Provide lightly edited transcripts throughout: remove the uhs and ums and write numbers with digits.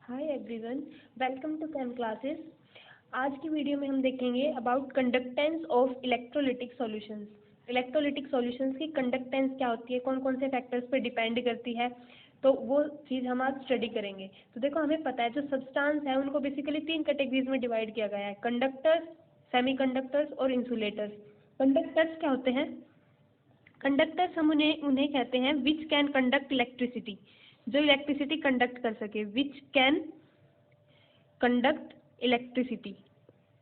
Hi everyone, welcome to chem classes. आज की video में हम देखेंगे about conductance of electrolytic solutions. Electrolytic solutions की कंडक्टेंस क्या होती है, कौन कौन से फैक्टर्स पे डिपेंड करती है, तो वो चीज़ हम आज स्टडी करेंगे। तो देखो, हमें पता है जो सब्सटेंस है उनको बेसिकली 3 कैटेगरीज में डिवाइड किया गया है: कंडक्टर्स, सेमीकंडक्टर्स और इंसुलेटर्स। कंडक्टर्स क्या होते हैं? कंडक्टर्स हम उन्हें कहते हैं विच कैन कंडक्ट इलेक्ट्रिसिटी, जो इलेक्ट्रिसिटी कंडक्ट कर सके। विच कैन कंडक्ट इलेक्ट्रिसिटी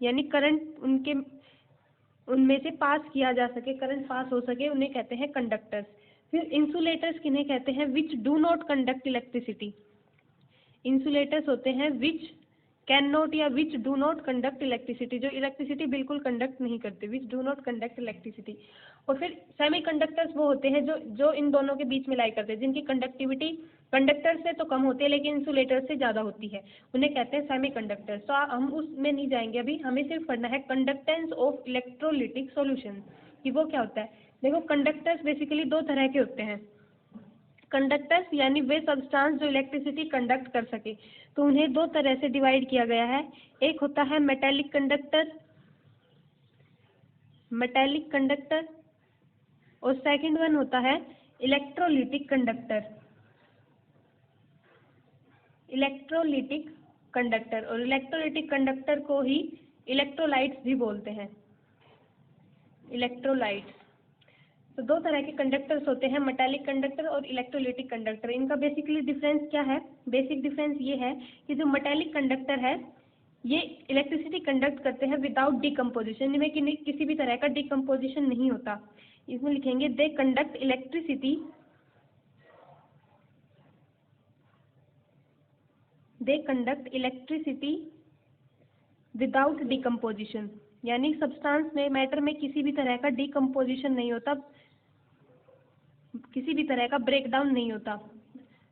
यानी करंट उनमें से पास किया जा सके, करंट पास हो सके, उन्हें कहते हैं कंडक्टर्स। फिर इंसुलेटर्स किन्हें कहते हैं? Which do not conduct electricity. Insulators होते हैं विच कैन नॉट या which do not conduct electricity, जो इलेक्ट्रिसिटी बिल्कुल कंडक्ट नहीं करते, which do not conduct electricity. और फिर सेमी कंडक्टर्स वो होते हैं जो इन दोनों के बीच में लाई करते हैं, जिनकी कंडक्टिविटी कंडक्टर से तो कम होती है लेकिन इंसुलेटर से ज़्यादा होती है, उन्हें कहते हैं सेमी कंडक्टर्स। तो हम उसमें नहीं जाएंगे अभी, हमें सिर्फ पढ़ना है कंडक्टेंस ऑफ इलेक्ट्रोलिटिक सॉल्यूशन कि वो क्या होता है। देखो, कंडक्टर्स बेसिकली दो तरह के होते हैं। कंडक्टर्स यानी वे सब्सटेंस जो इलेक्ट्रिसिटी कंडक्ट कर सके, तो उन्हें दो तरह से डिवाइड किया गया है। एक होता है मेटेलिक कंडक्टर, मेटेलिक कंडक्टर, और सेकंड वन होता है इलेक्ट्रोलिटिक कंडक्टर, इलेक्ट्रोलिटिक कंडक्टर। और इलेक्ट्रोलिटिक कंडक्टर को ही इलेक्ट्रोलाइट्स भी बोलते हैं, इलेक्ट्रोलाइट्स। तो दो तरह के कंडक्टर्स होते हैं, मेटालिक कंडक्टर और इलेक्ट्रोलिटिक कंडक्टर। इनका बेसिकली डिफरेंस क्या है? बेसिक डिफरेंस ये है कि जो मेटालिक कंडक्टर है ये इलेक्ट्रिसिटी कंडक्ट करते हैं विदाउट डिकम्पोजिशन, इनमें किसी भी तरह का डिकम्पोजिशन नहीं होता। इसमें लिखेंगे दे कंडक्ट इलेक्ट्रिसिटी, दे कंडक्ट इलेक्ट्रिसिटी विदाउट डिकम्पोजिशन, यानी सब्सटेंस में, मैटर में किसी भी तरह का डिकम्पोजिशन नहीं होता, किसी भी तरह का ब्रेकडाउन नहीं होता।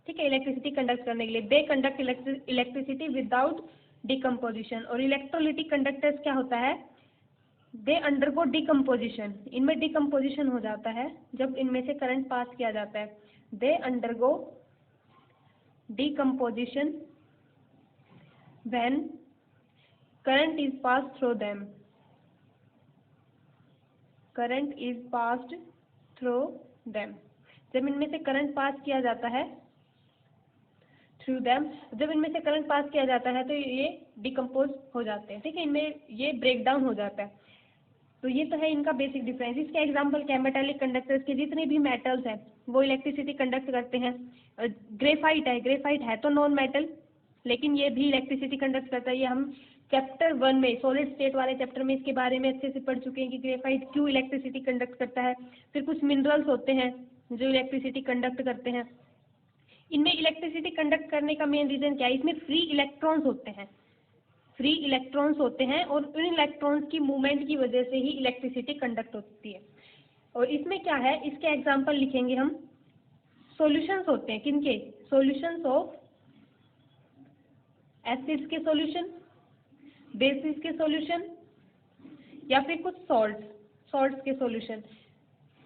ठीक है, इलेक्ट्रिसिटी कंडक्ट करने के लिए दे कंडक्ट इलेक्ट्रिसिटी विदाउट डिकम्पोजिशन। और इलेक्ट्रोलिटिक कंडक्टर्स क्या होता है? दे अंडरगो डिकम्पोजिशन, इनमें डिकम्पोजिशन हो जाता है जब इनमें से करंट पास किया जाता है। They undergo decomposition when current is pass through them, current is passed through them. जब इनमें से करंट पास किया जाता है थ्रू देम, जब इनमें से करंट पास किया जाता है तो ये डिकम्पोज हो जाते हैं। ठीक है, इनमें ये ब्रेक डाउन हो जाता है। तो ये तो है इनका बेसिक डिफरेंस। इसके एग्जांपल क्या? मेटालिक कंडक्टर्स के जितने भी मेटल्स हैं वो इलेक्ट्रिसिटी कंडक्ट करते हैं। ग्रेफाइट है, ग्रेफाइट है तो नॉन मेटल, लेकिन ये भी इलेक्ट्रिसिटी कंडक्ट करता है। ये हम चैप्टर 1 में, सॉलिड स्टेट वाले चैप्टर में इसके बारे में अच्छे से पढ़ चुके हैं कि ग्रेफाइट क्यों इलेक्ट्रिसिटी कंडक्ट करता है। फिर कुछ मिनरल्स होते हैं जो इलेक्ट्रिसिटी कंडक्ट करते हैं। इनमें इलेक्ट्रिसिटी कंडक्ट करने का मेन रीजन क्या है? इसमें फ्री इलेक्ट्रॉन्स होते हैं, फ्री इलेक्ट्रॉन्स होते हैं, और उन इलेक्ट्रॉन्स की मूवमेंट की वजह से ही इलेक्ट्रिसिटी कंडक्ट होती है। और इसमें क्या है, इसके एग्जांपल लिखेंगे हम। सॉल्यूशंस होते हैं, किनके? सॉल्यूशंस ऑफ एसिड्स के सॉल्यूशन, बेसिस के सॉल्यूशन, या फिर कुछ सॉल्ट्स के सॉल्यूशन।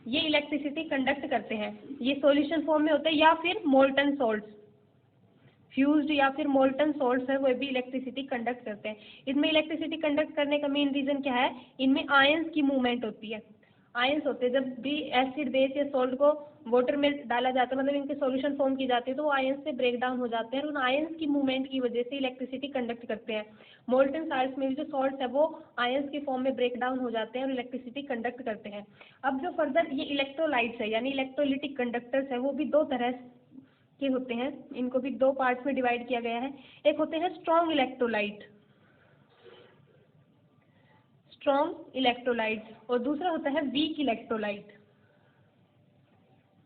ये इलेक्ट्रिसिटी कंडक्ट करते हैं, ये सॉल्यूशन फॉर्म में होते हैं, या फिर मोल्टन सॉल्ट्स, फ्यूज्ड या फिर मोल्टन सॉल्ट्स है, वो भी इलेक्ट्रिसिटी कंडक्ट करते हैं। इसमें इलेक्ट्रिसिटी कंडक्ट करने का मेन रीजन क्या है? इनमें आयंस की मूवमेंट होती है। आयंस होते हैं, जब भी एसिड, बेस या सॉल्ट को वाटर में डाला जाता है, मतलब इनके सॉल्यूशन फॉर्म की जाती है, तो वो आयंस से ब्रेक डाउन हो जाते हैं और उन आयंस की मूवमेंट की वजह से इलेक्ट्रिसिटी कंडक्ट करते हैं। मोल्टन साल्ट्स में भी जो सॉल्ट्स है वो आयंस के फॉर्म में ब्रेक डाउन हो जाते हैं और इलेक्ट्रिसिटी कंडक्ट करते हैं। अब जो फर्दर ये इलेक्ट्रोलाइट्स है यानी इलेक्ट्रोलिटिक कंडक्टर्स है, वो भी दो तरह के होते हैं। इनको भी दो पार्ट्स में डिवाइड किया गया है। एक होते हैं स्ट्रॉन्ग इलेक्ट्रोलाइट, स्ट्रॉन्ग इलेक्ट्रोलाइट, और दूसरा होता है weak electrolyte,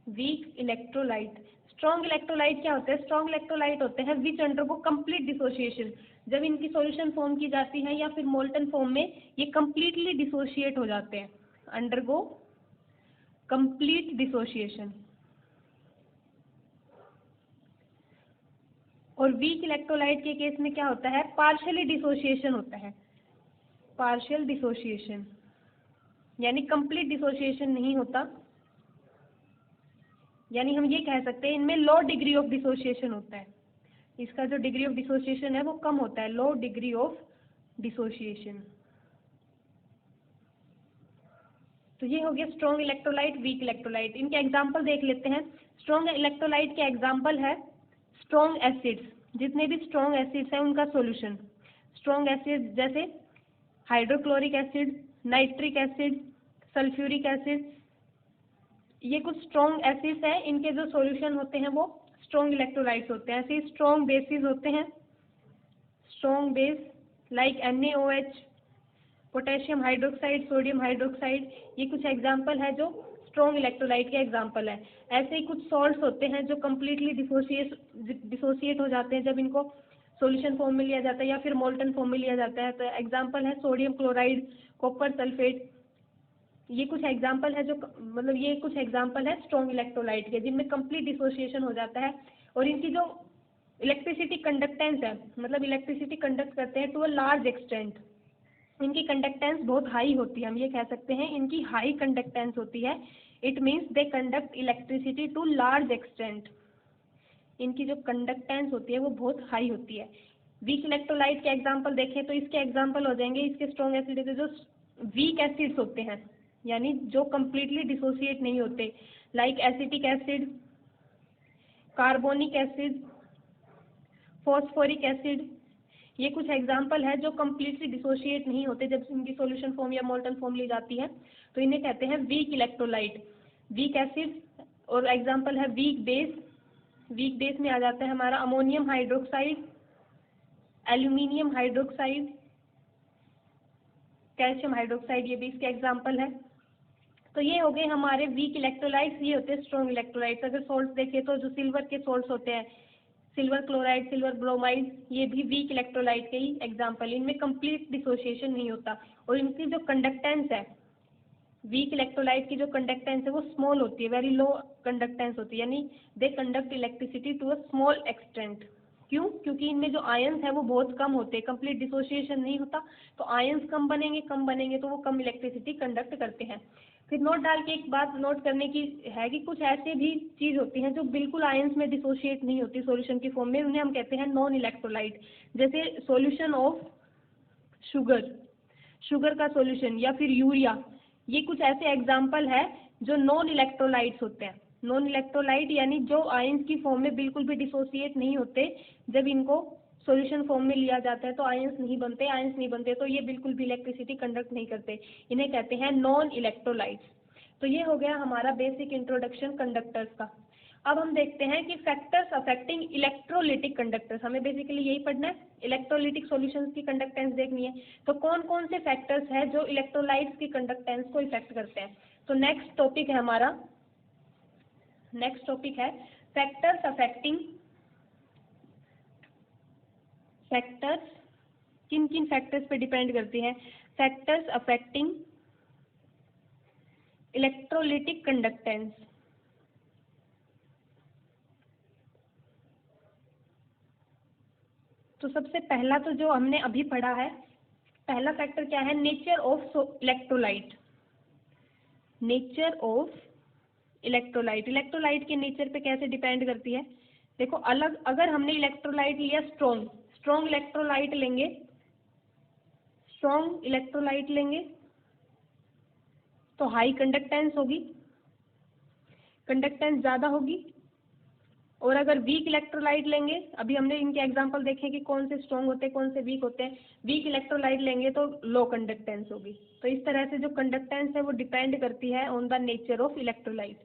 weak electrolyte. Strong electrolyte क्या होते हैं? स्ट्रॉन्ग इलेक्ट्रोलाइट होते हैं विच अंडरगो कंप्लीट डिसोसिएशन, जब इनकी सॉल्यूशन फॉर्म की जाती है या फिर मोल्टन फॉर्म में, ये कंप्लीटली डिसोशिएट हो जाते हैं, अंडरगो कंप्लीट डिसोसिएशन। और वीक इलेक्ट्रोलाइट के केस में क्या होता है? पार्शियली डिसोसिएशन होता है, पार्शियल डिसोसिएशन, यानी कंप्लीट डिसोसिएशन नहीं होता। यानी हम ये कह सकते हैं इनमें लो डिग्री ऑफ डिसोसिएशन होता है, इसका जो डिग्री ऑफ डिसोसिएशन है वो कम होता है, लो डिग्री ऑफ डिसोसिएशन। तो ये हो गया स्ट्रॉन्ग इलेक्ट्रोलाइट, वीक इलेक्ट्रोलाइट। इनके एग्जाम्पल देख लेते हैं। स्ट्रॉन्ग इलेक्ट्रोलाइट के एग्जाम्पल है स्ट्रॉन्ग एसिड्स, जितने भी स्ट्रॉन्ग एसिड्स हैं उनका सॉल्यूशन। स्ट्रॉन्ग एसिड जैसे hydrochloric acid, nitric acid, sulphuric acid, ये कुछ स्ट्रॉन्ग एसिड्स हैं। इनके जो सॉल्यूशन होते हैं वो स्ट्रॉन्ग इलेक्ट्रोलाइट्स होते हैं। ऐसे ही स्ट्रॉन्ग बेसिस होते हैं, strong base like NaOH, potassium hydroxide, sodium hydroxide, ये कुछ एग्जाम्पल है जो स्ट्रॉन्ग इलेक्ट्रोलाइट के एग्जाम्पल है। ऐसे ही कुछ सॉल्ट्स होते हैं जो कम्प्लीटली डिसोसिएट हो जाते हैं जब इनको सॉल्यूशन फॉर्म में लिया जाता है या फिर मोल्टन फॉर्म में लिया जाता है। तो एग्जाम्पल है सोडियम क्लोराइड, कॉपर सल्फेट, ये कुछ एग्जाम्पल है जो मतलब ये कुछ एग्जाम्पल है स्ट्रॉन्ग इलेक्ट्रोलाइट के, जिनमें कंप्लीट डिसोसिएशन हो जाता है और इनकी जो इलेक्ट्रिसिटी कंडक्टेंस है, मतलब इलेक्ट्रिसिटी कंडक्ट करते हैं टू अ लार्ज एक्सटेंट, इनकी कंडक्टेंस बहुत हाई होती है। हम ये कह सकते हैं इनकी हाई कंडक्टेंस होती है। It means they conduct electricity to large extent, इनकी जो कंडक्टेंस होती है वो बहुत हाई होती है। वीक इलेक्ट्रोलाइट के एग्जाम्पल देखें तो इसके एग्जाम्पल हो जाएंगे, इसके स्ट्रॉन्ग एसिड जो वीक एसिड्स होते हैं, यानी जो कम्प्लीटली डिसोसिएट नहीं होते, like acetic acid, carbonic acid, phosphoric acid, ये कुछ एग्जाम्पल है जो कम्प्लीटली डिसोशिएट नहीं होते जब इनकी सॉल्यूशन फॉर्म या मोल्टन फॉर्म ली जाती है, तो इन्हें कहते हैं वीक इलेक्ट्रोलाइट, वीक एसिड। और एग्जाम्पल है वीक बेस, वीक बेस में आ जाता है हमारा ammonium hydroxide, aluminium hydroxide, calcium hydroxide, ये भी इसके एग्जाम्पल है। तो ये हो गए हमारे वीक इलेक्ट्रोलाइट्स, ये होते हैं स्ट्रॉन्ग इलेक्ट्रोलाइट्स। अगर सॉल्ट्स देखें तो जो सिल्वर के सॉल्ट्स होते हैं, सिल्वर क्लोराइड, सिल्वर ब्रोमाइड, ये भी वीक इलेक्ट्रोलाइट के ही एग्जाम्पल। इनमें कंप्लीट डिसोसिएशन नहीं होता और इनकी जो कंडक्टेंस है, वीक इलेक्ट्रोलाइट की जो कंडक्टेंस है वो स्मॉल होती है, वेरी लो कंडक्टेंस होती है, यानी they conduct electricity to a small extent. क्यों? क्योंकि इनमें जो आयंस है वो बहुत कम होते हैं, कंप्लीट डिसोसिएशन नहीं होता, तो आयंस कम बनेंगे तो वो कम इलेक्ट्रिसिटी कंडक्ट करते हैं। फिर नोट डाल के एक बात नोट करने की है कि कुछ ऐसे भी चीज होती हैं जो बिल्कुल आयंस में डिसोशिएट नहीं होती सॉल्यूशन की फॉर्म में, उन्हें हम कहते हैं नॉन इलेक्ट्रोलाइट। जैसे सॉल्यूशन ऑफ शुगर, शुगर का सॉल्यूशन, या फिर यूरिया, ये कुछ ऐसे एग्जाम्पल है जो नॉन इलेक्ट्रोलाइट्स होते हैं। नॉन इलेक्ट्रोलाइट यानी जो आयंस की फॉर्म में बिल्कुल भी डिसोशिएट नहीं होते, जब इनको सॉल्यूशन फॉर्म में लिया जाता है तो आयंस नहीं बनते, तो ये बिल्कुल भी इलेक्ट्रिसिटी कंडक्ट नहीं करते, इन्हें कहते हैं नॉन इलेक्ट्रोलाइट्स। तो ये हो गया हमारा बेसिक इंट्रोडक्शन कंडक्टर्स का। अब हम देखते हैं कि फैक्टर्स अफेक्टिंग इलेक्ट्रोलिटिक कंडक्टर्स, हमें बेसिकली यही पढ़ना है, इलेक्ट्रोलिटिक सॉल्यूशंस की कंडक्टेंस देखनी है। तो कौन कौन से फैक्टर्स हैं जो इलेक्ट्रोलाइट्स की कंडक्टेंस को इफेक्ट करते हैं। तो नेक्स्ट टॉपिक है हमारा, नेक्स्ट टॉपिक है फैक्टर्स अफेक्टिंग, फैक्टर्स किन किन फैक्टर्स पे डिपेंड करती हैं, फैक्टर्स अफेक्टिंग इलेक्ट्रोलिटिक कंडक्टेंस। तो सबसे पहला तो जो हमने अभी पढ़ा है, पहला फैक्टर क्या है, nature of electrolyte. Nature of electrolyte, electrolyte के नेचर पे कैसे डिपेंड करती है। देखो अलग, अगर हमने इलेक्ट्रोलाइट लिया स्ट्रॉन्ग, स्ट्रॉन्ग इलेक्ट्रोलाइट लेंगे, स्ट्रॉन्ग इलेक्ट्रोलाइट लेंगे तो हाई कंडक्टेंस होगी, कंडक्टेंस ज़्यादा होगी। और अगर वीक इलेक्ट्रोलाइट लेंगे, अभी हमने इनके एग्जांपल देखे कि कौन से स्ट्रॉन्ग होते हैं कौन से वीक होते हैं, वीक इलेक्ट्रोलाइट लेंगे तो लो कंडक्टेंस होगी। तो इस तरह से जो कंडक्टेंस है वो डिपेंड करती है on the nature of electrolyte.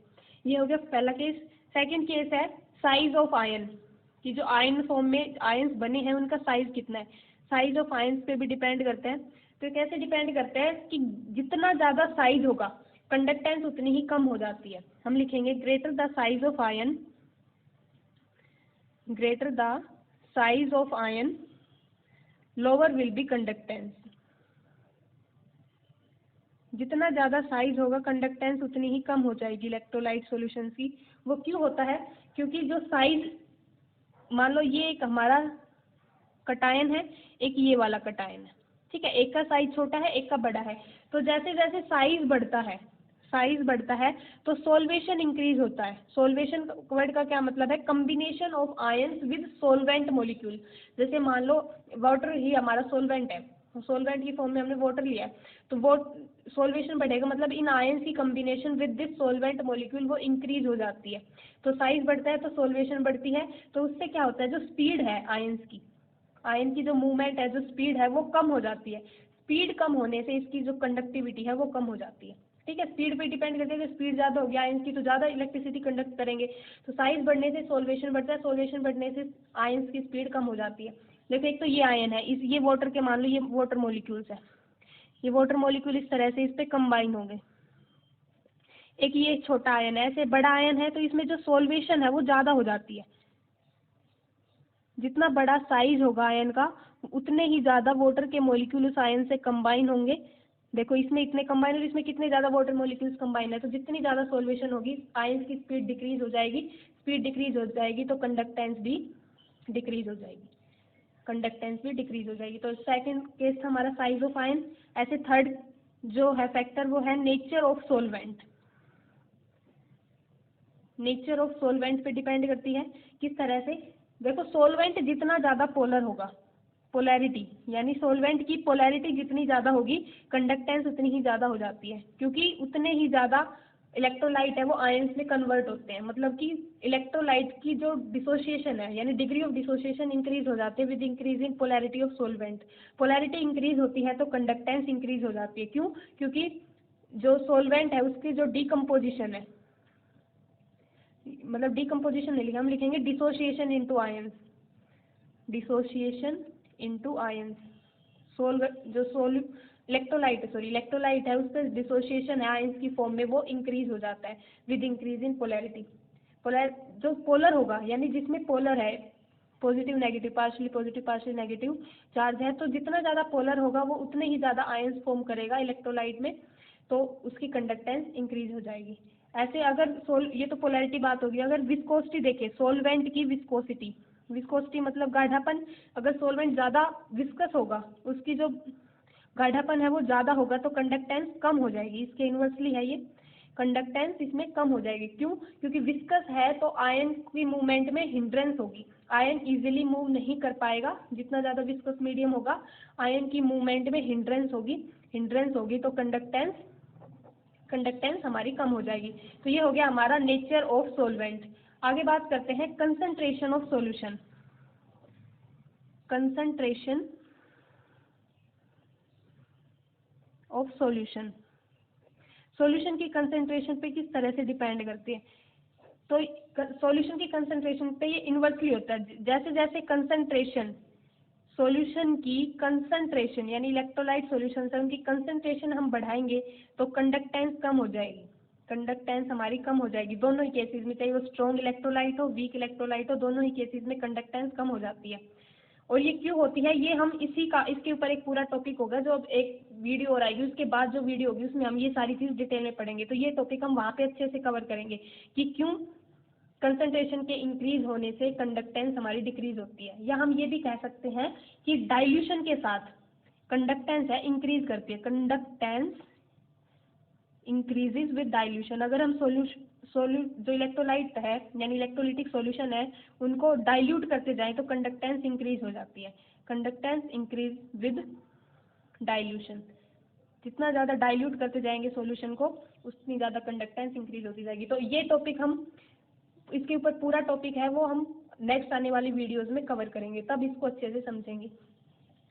ये हो गया पहला केस। सेकेंड केस है साइज ऑफ आयन, कि जो आयन फॉर्म में आयंस बने हैं उनका साइज कितना है, साइज ऑफ आयंस पे भी डिपेंड करते हैं। तो कैसे डिपेंड करते हैं कि जितना ज़्यादा साइज होगा कंडक्टेंस उतनी ही कम हो जाती है। हम लिखेंगे greater the size of ion, greater the size of ion, lower will be conductance। जितना ज़्यादा साइज होगा कंडक्टेंस उतनी ही कम हो जाएगी इलेक्ट्रोलाइट सॉल्यूशंस की। वो क्यों होता है, क्योंकि जो साइज, मान लो ये एक हमारा कटायन है, एक ये वाला कटायन है, ठीक है, एक का साइज छोटा है एक का बड़ा है। तो जैसे जैसे साइज बढ़ता है, साइज बढ़ता है तो सोल्वेशन इंक्रीज होता है। सोल्वेशन वर्ड का क्या मतलब है? Combination of ions with solvent molecule. जैसे मान लो वाटर ही हमारा सोलवेंट है, सोलवेंट की फॉर्म में हमने वाटर लिया है, तो वो सोल्वेशन बढ़ेगा, मतलब इन आयंस की combination with this solvent molecule वो इंक्रीज हो जाती है। तो साइज बढ़ता है तो सोल्वेशन बढ़ती है, तो उससे क्या होता है, जो स्पीड है आयंस की, आयन की जो मूवमेंट है, जो स्पीड है वो कम हो जाती है। स्पीड कम होने से इसकी जो कंडक्टिविटी है वो कम हो जाती है। ठीक है, स्पीड पे डिपेंड करती है कि स्पीड ज़्यादा होगी आयंस की तो ज़्यादा इलेक्ट्रिसिटी कंडक्ट करेंगे। तो साइज बढ़ने से सोल्वेशन बढ़ता है, सोल्वेशन बढ़ने से आयंस की स्पीड कम हो जाती है। देखो एक तो ये आयन है, इस ये वाटर के, मान लो ये वाटर मॉलिक्यूल्स है, ये वाटर मॉलिक्यूल इस तरह से इस पे कंबाइन होंगे। एक ये छोटा आयन है, ऐसे बड़ा आयन है तो इसमें जो सोल्वेशन है वो ज़्यादा हो जाती है। जितना बड़ा साइज होगा आयन का उतने ही ज़्यादा वाटर के मॉलिक्यूल उस आयन से कंबाइन होंगे। देखो इसमें इतने कंबाइन और इसमें कितने ज़्यादा वाटर मॉलिक्यूल्स कंबाइन है, तो जितनी ज़्यादा सॉल्वेशन होगी आयंस की स्पीड डिक्रीज हो जाएगी। स्पीड डिक्रीज हो जाएगी तो कंडक्टेंस भी डिक्रीज हो जाएगी, कंडक्टेंस भी डिक्रीज हो जाएगी। तो सेकंड केस था हमारा साइज ऑफ आयन। ऐसे थर्ड जो है फैक्टर वो है nature of solvent. Nature of solvent पे डिपेंड करती है। किस तरह से? देखो सोलवेंट जितना ज़्यादा पोलर होगा, पोलैरिटी यानी सोलवेंट की पोलैरिटी जितनी ज़्यादा होगी कंडक्टेंस उतनी ही ज़्यादा हो जाती है, क्योंकि उतने ही ज़्यादा इलेक्ट्रोलाइट है वो आयंस में कन्वर्ट होते हैं। मतलब कि इलेक्ट्रोलाइट की जो डिसोसिएशन है यानी डिग्री ऑफ डिसोसिएशन इंक्रीज हो जाती है with increase in polarity of solvent. Polarity increase होती है तो कंडक्टेंस इंक्रीज हो जाती है। क्यों? क्योंकि जो सोलवेंट है उसकी जो डीकम्पोजिशन है, मतलब डीकम्पोजिशन नहीं लिखा, हम लिखेंगे dissociation into ions, dissociation into ions. Electrolyte है उस पर डिसोसिएशन है आयंस की फॉर्म में, वो इंक्रीज हो जाता है विद इंक्रीज इन पोलैरिटी। जो पोलर होगा यानी जिसमें पोलर है, positive negative, partially negative charge है, तो जितना ज़्यादा पोलर होगा वो उतने ही ज़्यादा आयंस फॉर्म करेगा इलेक्ट्रोलाइट में, तो उसकी कंडक्टेंस इंक्रीज हो जाएगी। ऐसे अगर ये तो पोलैरिटी बात होगी। अगर विस्कोसिटी देखें, सोलवेंट की विस्कोसिटी, विस्कोसिटी मतलब गाढ़ापन, अगर सोलवेंट ज़्यादा विस्कस होगा, उसकी जो गाढ़ापन है वो ज़्यादा होगा तो कंडक्टेंस कम हो जाएगी। इसके इन्वर्सली है ये, कंडक्टेंस इसमें कम हो जाएगी। क्यों? क्योंकि विस्कस है तो आयन की मूवमेंट में हिंड्रेंस होगी, आयन इजीली मूव नहीं कर पाएगा। जितना ज़्यादा विस्कस मीडियम होगा आयन की मूवमेंट में हिंड्रेंस होगी तो कंडक्टेंस हमारी कम हो जाएगी। तो ये हो गया हमारा नेचर ऑफ सोलवेंट। आगे बात करते हैं concentration of solution. Concentration of solution, solution की कंसंट्रेशन पे किस तरह से डिपेंड करती है? तो सॉल्यूशन की कंसंट्रेशन पे ये इन्वर्सली होता है। जैसे जैसे कंसंट्रेशन, सॉल्यूशन की कंसंट्रेशन यानी इलेक्ट्रोलाइट सॉल्यूशन है उनकी कंसंट्रेशन हम बढ़ाएंगे तो कंडक्टेंस कम हो जाएगी, कंडक्टेंस हमारी कम हो जाएगी। दोनों ही केसेस में, चाहे वो स्ट्रॉन्ग इलेक्ट्रोलाइट हो वीक इलेक्ट्रोलाइट हो, दोनों ही केसेस में कंडक्टेंस कम हो जाती है। और ये क्यों होती है ये हम इसके ऊपर एक पूरा टॉपिक होगा, जो अब एक वीडियो और आएगी उसके बाद जो वीडियो होगी उसमें हम ये सारी चीज़ डिटेल में पढ़ेंगे। तो ये टॉपिक हम वहाँ पे अच्छे से कवर करेंगे कि क्यों कंसंट्रेशन के इंक्रीज होने से कंडक्टेंस हमारी डिक्रीज होती है। या हम ये भी कह सकते हैं कि डाइल्यूशन के साथ कंडक्टेंस है इंक्रीज करती है, कंडक्टेंस इंक्रीजेज विद डाइल्यूशन। अगर हम जो इलेक्ट्रोलाइट है यानी इलेक्ट्रोलिटिक सॉल्यूशन है उनको डाइल्यूट करते जाएं तो कंडक्टेंस इंक्रीज हो जाती है, कंडक्टेंस इंक्रीज विद डाइल्यूशन। जितना ज़्यादा डाइल्यूट करते जाएंगे सॉल्यूशन को उतनी ज़्यादा कंडक्टेंस इंक्रीज होती जाएगी। तो ये टॉपिक हम, इसके ऊपर पूरा टॉपिक है वो हम नेक्स्ट आने वाली वीडियोस में कवर करेंगे, तब इसको अच्छे से समझेंगे।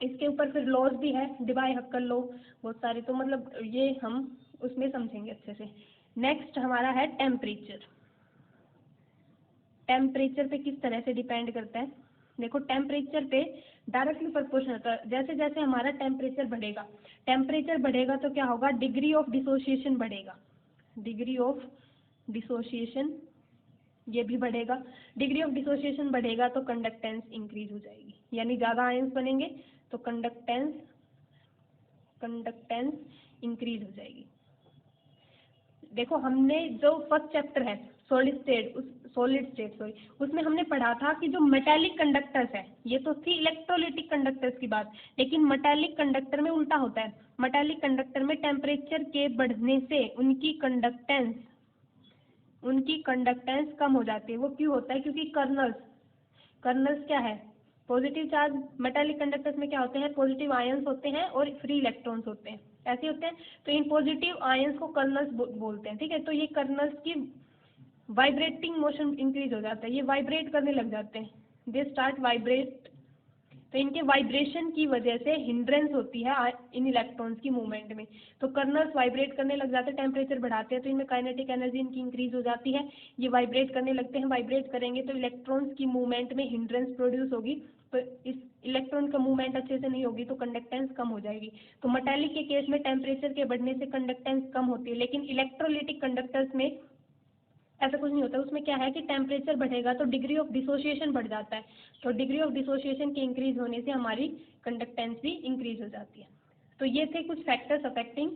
इसके ऊपर फिर लॉज भी है, डिबाई हक्कल लॉ, बहुत सारे, तो मतलब ये हम उसमें समझेंगे अच्छे से। नेक्स्ट हमारा है टेम्परेचर। टेम्परेचर पे किस तरह से डिपेंड करता है? देखो टेम्परेचर पे डायरेक्टली प्रोपोर्शनल होता है। जैसे जैसे हमारा टेम्परेचर बढ़ेगा तो क्या होगा, डिग्री ऑफ डिसोसिएशन बढ़ेगा, डिग्री ऑफ डिसोसिएशन ये भी बढ़ेगा। डिग्री ऑफ डिसोसिएशन बढ़ेगा तो कंडक्टेंस इंक्रीज हो जाएगी, यानी ज़्यादा आयंस बनेंगे तो कंडक्टेंस इंक्रीज हो जाएगी। देखो हमने जो फर्स्ट चैप्टर है सॉलिड स्टेट सॉरी, उसमें हमने पढ़ा था कि जो मेटालिक कंडक्टर्स है, ये तो थी इलेक्ट्रोलिटिक कंडक्टर्स की बात, लेकिन मेटालिक कंडक्टर में उल्टा होता है। मेटालिक कंडक्टर में टेम्परेचर के बढ़ने से उनकी कंडक्टेंस कम हो जाती है। वो क्यों होता है? क्योंकि कर्नल्स क्या है? Positive charge. मेटालिक कंडक्टर्स में क्या होते हैं? पॉजिटिव आयंस होते हैं और फ्री इलेक्ट्रॉन्स होते हैं, ऐसे होते हैं। तो इन पॉजिटिव आयंस को कर्नल्स बोलते हैं, ठीक है। तो ये कर्नल्स की वाइब्रेटिंग मोशन इंक्रीज हो जाता है, ये वाइब्रेट करने लग जाते हैं, दे स्टार्ट वाइब्रेट। तो इनके वाइब्रेशन की वजह से हिंड्रेंस होती है इन इलेक्ट्रॉन्स की मूवमेंट में। तो कर्नल्स वाइब्रेट करने लग जाते हैं, टेम्परेचर बढ़ाते हैं, तो इनमें काइनेटिक एनर्जी इनकी इंक्रीज हो जाती है। ये वाइब्रेट करने लगते हैं, वाइब्रेट करेंगे तो इलेक्ट्रॉन्स की मूवमेंट में हिंड्रेंस प्रोड्यूस होगी। तो इस इलेक्ट्रॉन का मूवमेंट अच्छे से नहीं होगी तो कंडक्टेंस कम हो जाएगी। तो मेटालिक के केस में टेम्परेचर के बढ़ने से कंडक्टेंस कम होती है, लेकिन इलेक्ट्रोलिटिक कंडक्टर्स में ऐसा कुछ नहीं होता। उसमें क्या है कि टेम्परेचर बढ़ेगा तो डिग्री ऑफ डिसोसिएशन बढ़ जाता है, तो डिग्री ऑफ डिसोसिएशन के इंक्रीज होने से हमारी कंडक्टेंस भी इंक्रीज हो जाती है। तो ये थे कुछ फैक्टर्स अफेक्टिंग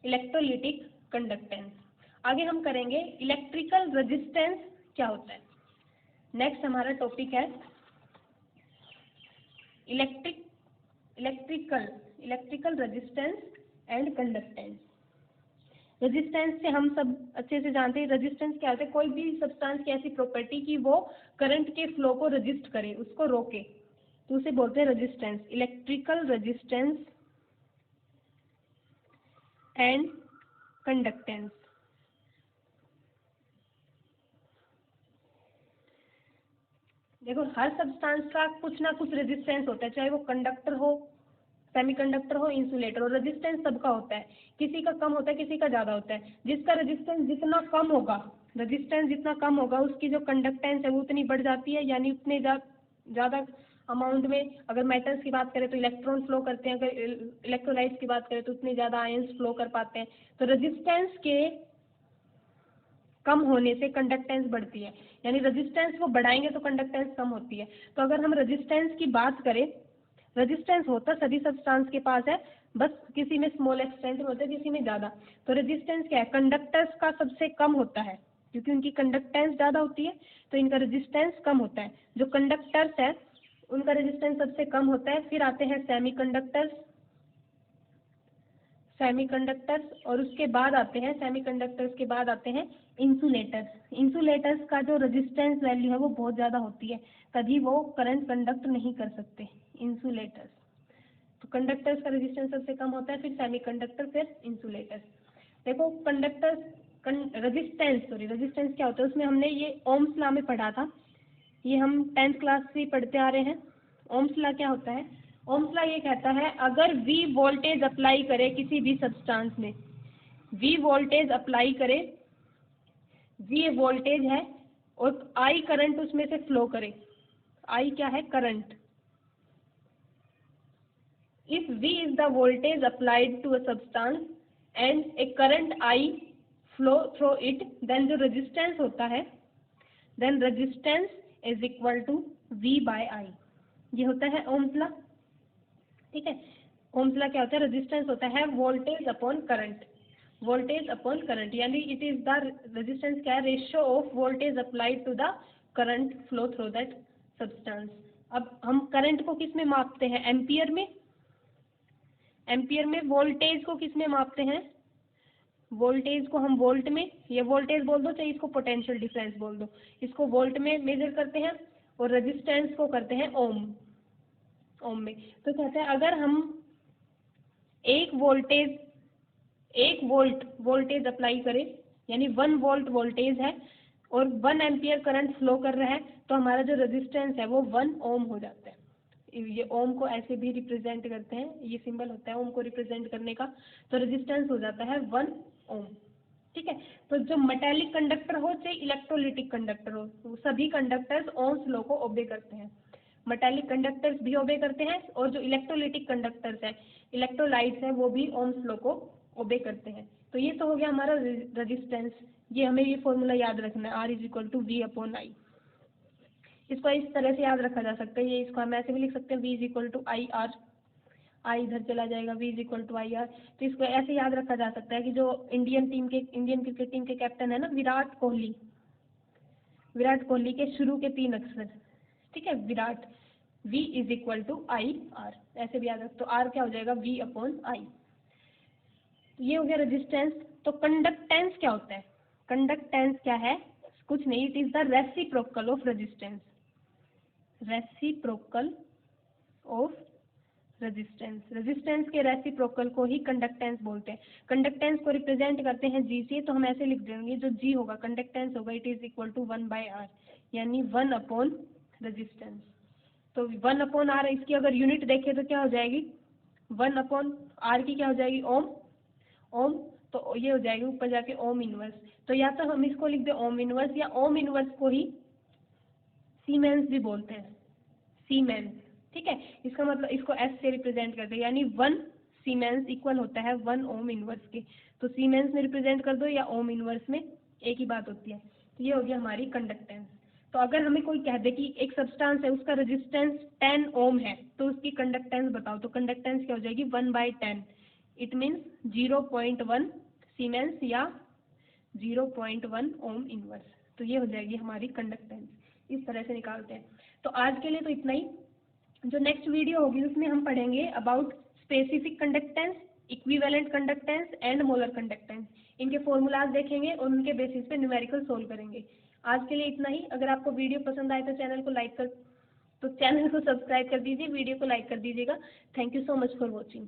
इलेक्ट्रोलिटिक कंडक्टेंस। आगे हम करेंगे इलेक्ट्रिकल रेजिस्टेंस क्या होता है। नेक्स्ट हमारा टॉपिक है electrical resistance and conductance. Resistance से हम सब अच्छे से जानते हैं, रेजिस्टेंस क्या होता है? कोई भी सब्सटेंस की ऐसी प्रॉपर्टी कि वो करंट के फ्लो को रेजिस्ट करे, उसको रोके, तो उसे बोलते हैं resistance. Electrical resistance and conductance. देखो, हर सब्सटेंस का कुछ ना कुछ रेजिस्टेंस होता है, चाहे वो कंडक्टर हो, सेमीकंडक्टर हो, इंसुलेटर हो, रेजिस्टेंस सबका होता है। किसी का कम होता है, किसी का ज़्यादा होता है। जिसका रेजिस्टेंस जितना कम होगा उसकी जो कंडक्टेंस है वो उतनी बढ़ जाती है, यानी उतने ज़्यादा अमाउंट में। अगर मेटल्स की बात करें तो इलेक्ट्रॉन फ्लो करते हैं, अगर इलेक्ट्रोलाइट्स की बात करें तो उतने ज़्यादा आयंस फ्लो कर पाते हैं। तो रेजिस्टेंस के कम होने से कंडक्टेंस बढ़ती है, यानी रेजिस्टेंस को बढ़ाएंगे तो कंडक्टेंस कम होती है। तो अगर हम रेजिस्टेंस की बात करें, रेजिस्टेंस होता सभी सब्सटेंस के पास है, बस किसी में स्मॉल एक्सटेंट में होता है, किसी में ज़्यादा। तो रेजिस्टेंस क्या है? कंडक्टर्स का सबसे कम होता है, क्योंकि उनकी कंडक्टेंस ज़्यादा होती है तो इनका रेजिस्टेंस कम होता है। जो कंडक्टर्स है उनका रेजिस्टेंस सबसे कम होता है। फिर आते हैं सेमीकंडक्टर्स और उसके बाद आते हैं इंसुलेटर्स। इंसुलेटर्स का जो रेजिस्टेंस वैल्यू है वो बहुत ज़्यादा होती है, तभी वो करंट कंडक्ट नहीं कर सकते इंसुलेटर्स। तो कंडक्टर्स का रेजिस्टेंस सबसे कम होता है, फिर सेमीकंडक्टर, फिर इंसुलेटर्स। देखो, रेजिस्टेंस क्या होता है, उसमें हमने ये ओम्स लॉ में पढ़ा था, ये हम 10th क्लास से पढ़ते आ रहे हैं। ओम्स लॉ क्या होता है? ओम्स लॉ ये कहता है, अगर V वोल्टेज अप्लाई करे किसी भी सब्सटेंस में, V वोल्टेज अप्लाई करे, V वोल्टेज है और I करंट उसमें से फ्लो करे। I क्या है? Current. If V is the voltage applied to a substance and a current I flow through it, then जो resistance होता है, then resistance is equal to V by I। ये होता है ओम्स लॉ, ठीक है। ओम्स लॉ क्या होता है? रेजिस्टेंस होता है वोल्टेज अपॉन करंट, यानी इट इज द रेजिस्टेंस क्या है? Ratio of voltage applied to the current flow through that substance. अब हम करंट को किस में मापते हैं? एम्पियर में। वोल्टेज को किस में मापते हैं? वोल्टेज को हम वोल्ट में, ये वोल्टेज बोल दो चाहे इसको पोटेंशियल डिफरेंस बोल दो, इसको वोल्ट में मेजर करते हैं और रेजिस्टेंस को करते हैं ओम में। तो कहते हैं, अगर हम एक वोल्ट वोल्टेज अप्लाई करें, यानी 1 वोल्ट वोल्टेज है और 1 एम्पियर करंट फ्लो कर रहा है, तो हमारा जो रेजिस्टेंस है वो 1 ओम हो जाता है। ये ओम को ऐसे भी रिप्रेजेंट करते हैं, ये सिंबल होता है ओम को रिप्रेजेंट करने का। तो रेजिस्टेंस हो जाता है 1 ओम, ठीक है। तो जो मेटालिक कंडक्टर हो चाहे इलेक्ट्रोलिटिक कंडक्टर हो, तो सभी कंडक्टर्स ओम्स लॉ को ओबे करते हैं। मेटालिक कंडक्टर्स भी ओबे करते हैं और जो इलेक्ट्रोलिटिक कंडक्टर्स है, इलेक्ट्रोलाइट्स है, वो भी ओम्स लॉ को ओबे करते हैं। तो ये तो हो गया हमारा रेजिस्टेंस। ये हमें ये फॉर्मूला याद रखना है, R=V/I। इसको इस तरह से याद रखा जा सकता है, ये इसको हम ऐसे भी लिख सकते हैं, V=IR। आई इधर चला जाएगा, V=IR। तो इसको ऐसे याद रखा जा सकता है कि जो इंडियन क्रिकेट टीम के कैप्टन है ना, विराट कोहली, विराट कोहली के शुरू के 3 अक्षर, ठीक है, Virat, V is equal to I R, ऐसे भी याद रख, तो R क्या हो जाएगा, V अपॉन आई। ये हो गया रेजिस्टेंस। तो कंडक्टेंस क्या होता है, कंडक्टेंस क्या है, कुछ नहीं, it is the reciprocal of resistance, reciprocal of resistance, resistance के रेसिप्रोकल को ही कंडक्टेंस बोलते हैं। कंडक्टेंस को रिप्रेजेंट करते हैं G से, तो हम ऐसे लिख देंगे, जो G होगा कंडक्टेंस होगा, it is equal to 1/R, यानी 1 अपॉन रेजिस्टेंस। तो 1 अपॉन R, इसकी अगर यूनिट देखें तो क्या हो जाएगी, 1 अपॉन R की क्या हो जाएगी, ओम, ओम, तो ये हो जाएगी ऊपर जाके ओम इनवर्स। तो या तो हम इसको लिख दे ओम इनवर्स, या ओम इनवर्स को ही सीमेंस भी बोलते हैं, सीमेंस, ठीक है। इसका मतलब इसको एस से रिप्रेजेंट करते हैं, यानी 1 सीमेंस इक्वल होता है 1 ओम इनवर्स के। तो सीमेंस में रिप्रेजेंट कर दो या ओम इनवर्स में, एक ही बात होती है। तो ये हो गया हमारी कंडक्टेंस। तो अगर हमें कोई कह दे कि एक सब्सटेंस है, उसका रेजिस्टेंस 10 ओम है, तो उसकी कंडक्टेंस बताओ, तो कंडक्टेंस क्या हो जाएगी, 1/10, इट मीन्स 0.1 सीमेंस या 0.1 ओम इनवर्स। तो ये हो जाएगी हमारी कंडक्टेंस, इस तरह से निकालते हैं। तो आज के लिए तो इतना ही। जो नेक्स्ट वीडियो होगी उसमें हम पढ़ेंगे about specific conductance, equivalent conductance and molar conductance. इनके फॉर्मूलाज देखेंगे और उनके बेसिस पे न्यूमेरिकल सोल्व करेंगे। आज के लिए इतना ही। अगर आपको वीडियो पसंद आए तो चैनल को सब्सक्राइब कर दीजिए, वीडियो को लाइक कर दीजिएगा। Thank you so much for watching.